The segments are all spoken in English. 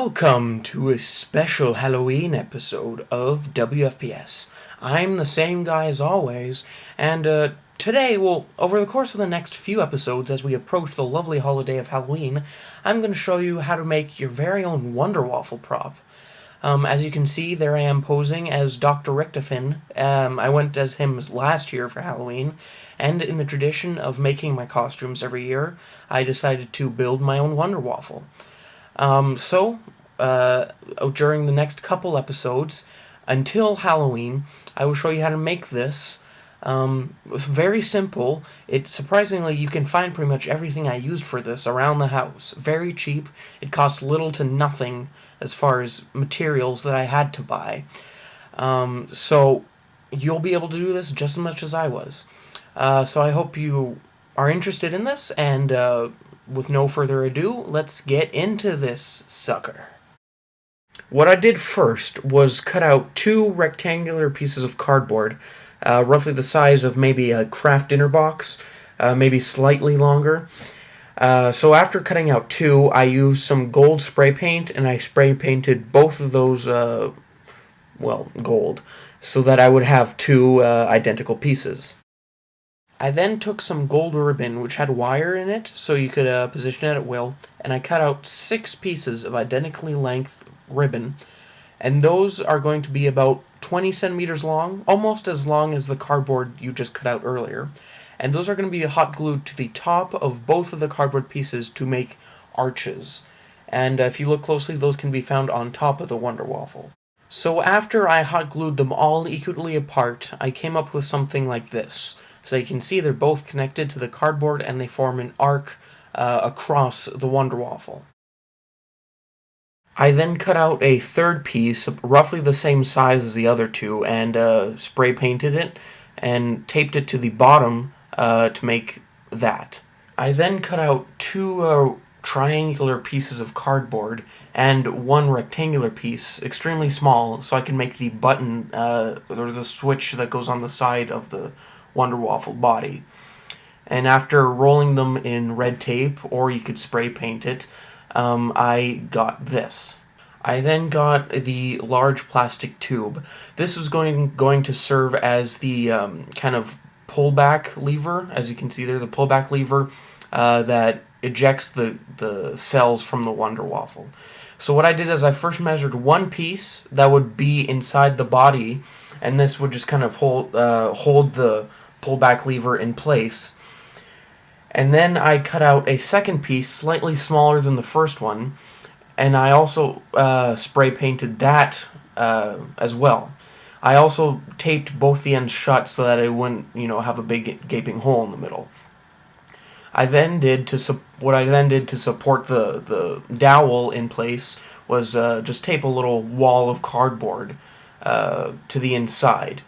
Welcome to a special Halloween episode of WFPS. I'm the same guy as always, and today, over the course of the next few episodes, as we approach the lovely holiday of Halloween, I'm going to show you how to make your very own Wunderwaffle prop. As you can see, there I am posing as Dr. Richtofen. I went as him last year for Halloween, and in the tradition of making my costumes every year, I decided to build my own Wunderwaffle. During the next couple episodes, until Halloween, I will show you how to make this. It's very simple. Surprisingly, you can find pretty much everything I used for this around the house. Very cheap. It cost little to nothing as far as materials that I had to buy. So you'll be able to do this just as much as I was. So I hope you are interested in this, and with no further ado, let's get into this sucker. What I did first was cut out two rectangular pieces of cardboard, roughly the size of maybe a craft dinner box, maybe slightly longer. So after cutting out two, I used some gold spray paint, and I spray painted both of those, gold, so that I would have two identical pieces. I then took some gold ribbon, which had wire in it, so you could position it at will, and I cut out 6 pieces of identically length ribbon, and those are going to be about 20 centimeters long, almost as long as the cardboard you just cut out earlier, and those are going to be hot glued to the top of both of the cardboard pieces to make arches, and if you look closely, those can be found on top of the Wunderwaffle. So after I hot glued them all equally apart, I came up with something like this. So you can see they're both connected to the cardboard and they form an arc across the Wunderwaffle. I then cut out a third piece, roughly the same size as the other two, and spray painted it and taped it to the bottom to make that. I then cut out two triangular pieces of cardboard and one rectangular piece, extremely small, so I can make the button or the switch that goes on the side of the Wunderwaffle body. And after rolling them in red tape, or you could spray paint it, I got this. I then got the large plastic tube. This was going to serve as the kind of pullback lever, as you can see there, the pullback lever that ejects the cells from the Wunderwaffle. So what I did is I first measured one piece that would be inside the body, and this would just kind of hold the pullback lever in place. And then I cut out a second piece slightly smaller than the first one, and I also spray painted that as well. I also taped both the ends shut so that it wouldn't, have a big gaping hole in the middle. What I then did to support the dowel in place was just tape a little wall of cardboard to the inside.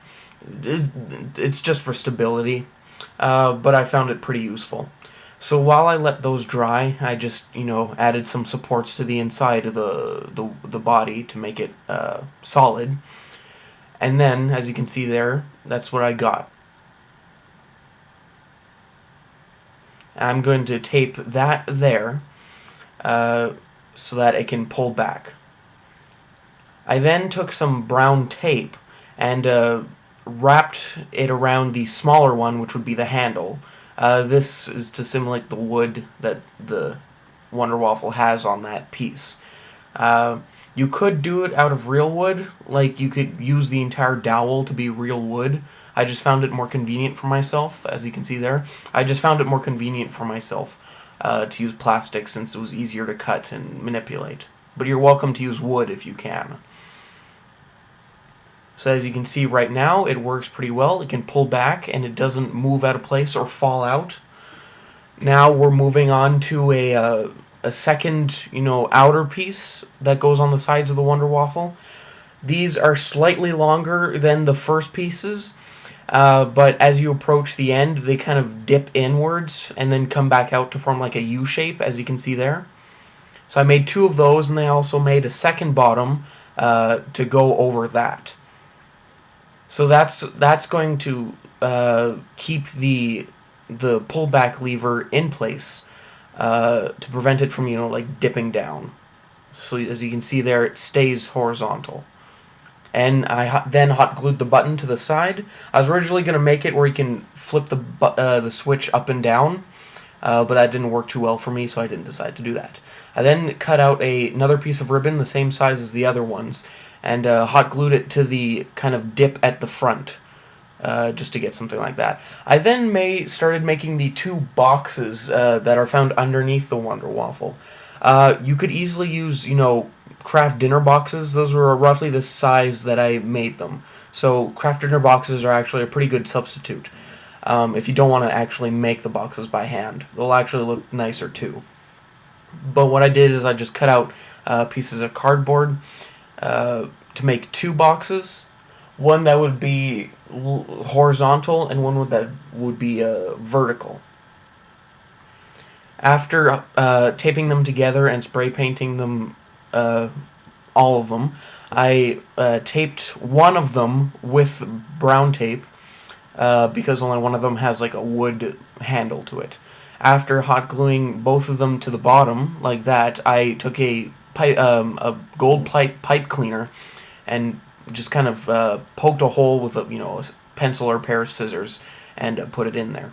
It's just for stability, but I found it pretty useful. So while I let those dry, I just added some supports to the inside of the body to make it solid. And then, as you can see there, that's what I got. I'm going to tape that there so that it can pull back. I then took some brown tape and wrapped it around the smaller one, which would be the handle. This is to simulate the wood that the Wunderwaffle has on that piece. You could do it out of real wood, like you could use the entire dowel to be real wood. I just found it more convenient for myself, as you can see there. I just found it more convenient for myself to use plastic since it was easier to cut and manipulate. But you're welcome to use wood if you can. So as you can see right now, it works pretty well. It can pull back and it doesn't move out of place or fall out. Now we're moving on to a second, outer piece that goes on the sides of the Wunderwaffle. These are slightly longer than the first pieces, but as you approach the end, they kind of dip inwards and then come back out to form like a U shape, as you can see there. So I made 2 of those, and I also made a second bottom to go over that. So that's going to keep the pullback lever in place to prevent it from, dipping down. So as you can see there, it stays horizontal. And I then hot glued the button to the side. I was originally going to make it where you can flip the switch up and down, but that didn't work too well for me, so I didn't decide to do that. I then cut out another piece of ribbon the same size as the other ones, and hot glued it to the kind of dip at the front, just to get something like that. I then started making the two boxes that are found underneath the Wunderwaffle. You could easily use, craft dinner boxes. Those were roughly the size that I made them. So craft dinner boxes are actually a pretty good substitute. If you don't want to actually make the boxes by hand, they'll actually look nicer too. But what I did is I just cut out pieces of cardboard to make two boxes. One that would be horizontal and one that would be vertical. After taping them together and spray painting them, all of them, I taped one of them with brown tape because only one of them has like a wood handle to it. After hot gluing both of them to the bottom like that, I took a gold pipe cleaner and just kind of poked a hole with a pencil or a pair of scissors and put it in there.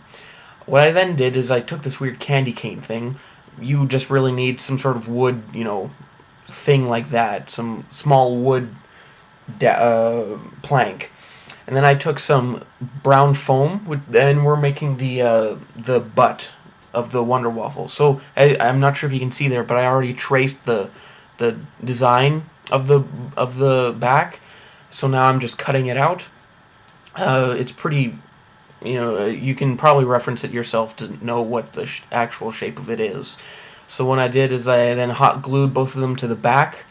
What I then did is I took this weird candy cane thing. You just really need some sort of wood, thing like that, some small wood plank. And then I took some brown foam, and we're making the butt of the Wunderwaffle. So I'm not sure if you can see there, but I already traced the design of the back. So now I'm just cutting it out. It's pretty, you can probably reference it yourself to know what the actual shape of it is. So what I did is I then hot glued both of them to the back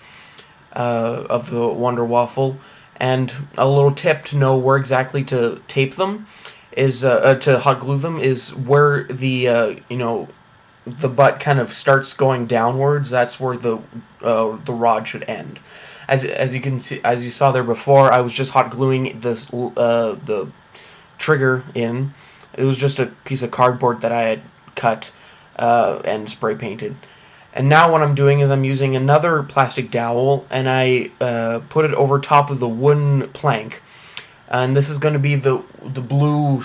of the Wunderwaffle. And a little tip to know where exactly to tape them is to hot glue them is where the butt kind of starts going downwards. That's where the rod should end. As you can see, as you saw there before, I was just hot gluing the trigger in. It was just a piece of cardboard that I had cut and spray painted. And now what I'm doing is I'm using another plastic dowel, and I put it over top of the wooden plank. And this is going to be the blue,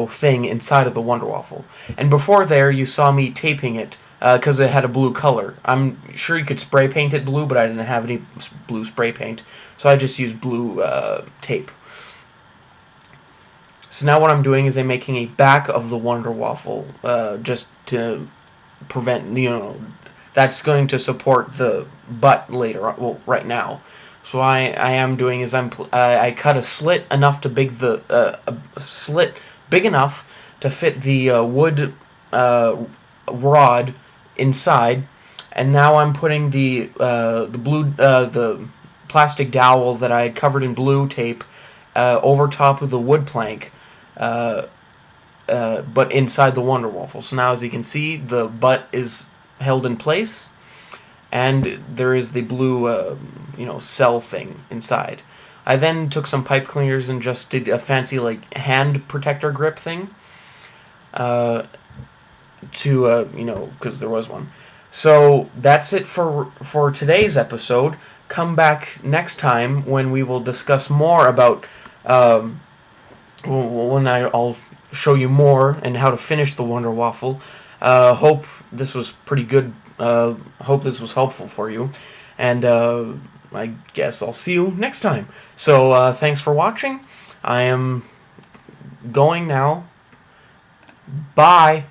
thing inside of the Wunderwaffle. And before there, you saw me taping it because it had a blue color. I'm sure you could spray paint it blue, but I didn't have any blue spray paint, so I just used blue tape. So now what I'm doing is I'm making a back of the Wunderwaffle, just to prevent, that's going to support the butt later, well, right now. So I am doing is I cut a slit enough to slit big enough to fit the wood rod inside, and now I'm putting the plastic dowel that I covered in blue tape over top of the wood plank, but inside the Wunderwaffle. So now, as you can see, the butt is held in place, and there is the blue, cell thing inside. I then took some pipe cleaners and just did a fancy hand protector grip thing, because there was one. So that's it for today's episode. Come back next time when we will discuss more about. When I'll show you more and how to finish the Wunderwaffle. Hope this was pretty good. Hope this was helpful for you, and I guess I'll see you next time. So thanks for watching. I am going now. Bye.